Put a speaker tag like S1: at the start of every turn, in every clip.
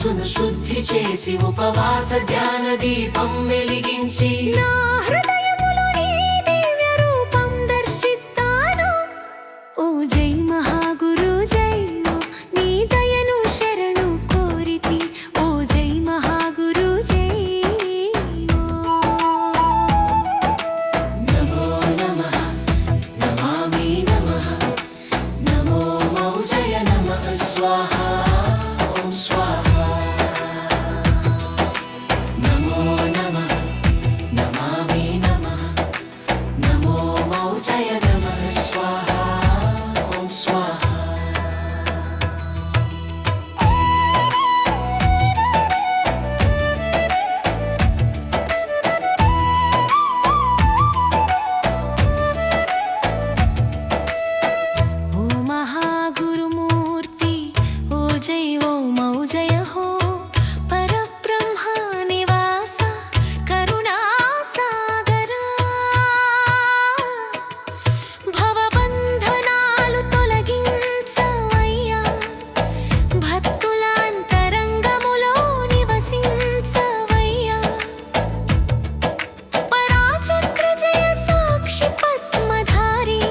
S1: మనసును శుద్ధి చేసి ఉపవాస ధ్యాన దీపం వెలిగించి
S2: నా హృదయములో నీ దివ్య రూపం దర్శిస్తాను. ఓ జై మహాగురు జై, ఓ నీ దయను శరణు కోరితి. ఓ జై మహాగురు జై,
S1: నమో నమః నమామి నమః నమో మౌజయ నమః స్వాహా ఓం స్వాహా నమో నమః నమామి నమః నమో మౌజయ నమః స్వాహా ఓం స్వాహా
S2: ఓ మహాగురుమూర్తి, ఓ జై ఓ మౌజయ హో. పరబ్రహ్మ నివాస కరుణా సాగరా, భవబంధనాలు తొలగించవయ్యా. భక్తుల అంతరంగములో నివసించవయ్యా. పరాచక్ర జయ సాక్షి పద్మధారి,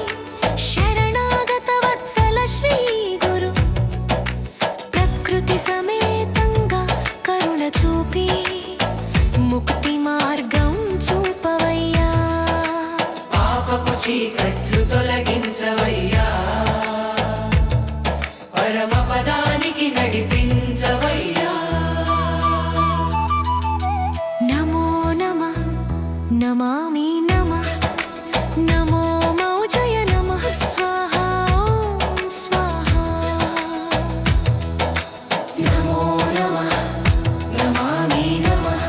S2: శరణాగత వత్సల శ్రీ గురు. ప్రకృతి సమేతంగా కరుణ చూపి ముక్తి మార్గం చూపవయ్యా.
S1: పాపపు చీకట్లు తొలగించవయ్యా, పరమ పదానికి నడిపించవయ్యా.
S2: నమో నమః నమామి నమః నమో మౌజయ నమః స్వాహా ఓం స్వాహా.
S1: నమో నమః నమామి నమః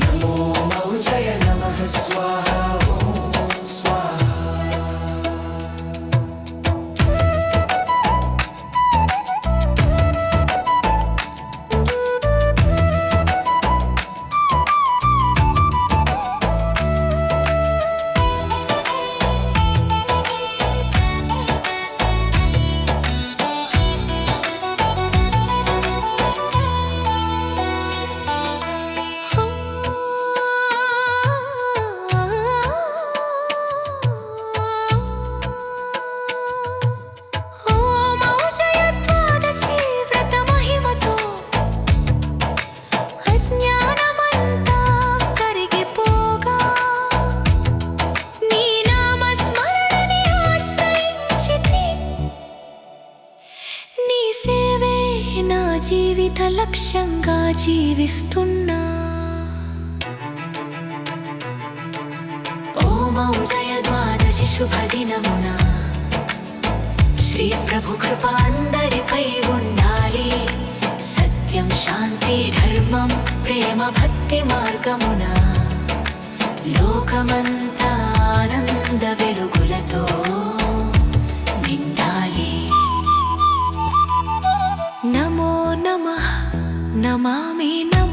S1: నమో మౌజయ నమః స్వాహా ఓం స్వాహా.
S2: ఓ మౌజయ ద్వాదశి వ్రత మహిమతో అజ్ఞానమంతా కరిగిపోగా, నీ నామస్మరణని ఆశ్రయించితి. నీ సేవే నా జీవిత లక్ష్యంగా జీవిస్తున్నా. ఓ మౌజయ ద్వాదశి శుభదినమున శ్రీ ప్రభు కృప అందరిపై ఉండాలి. సత్యం శాంతి ధర్మం ప్రేమ భక్తి మార్గమున లోకమంతా ఆనంద వెలుగులతో నిండాలి. నమో నమః నమామి నమః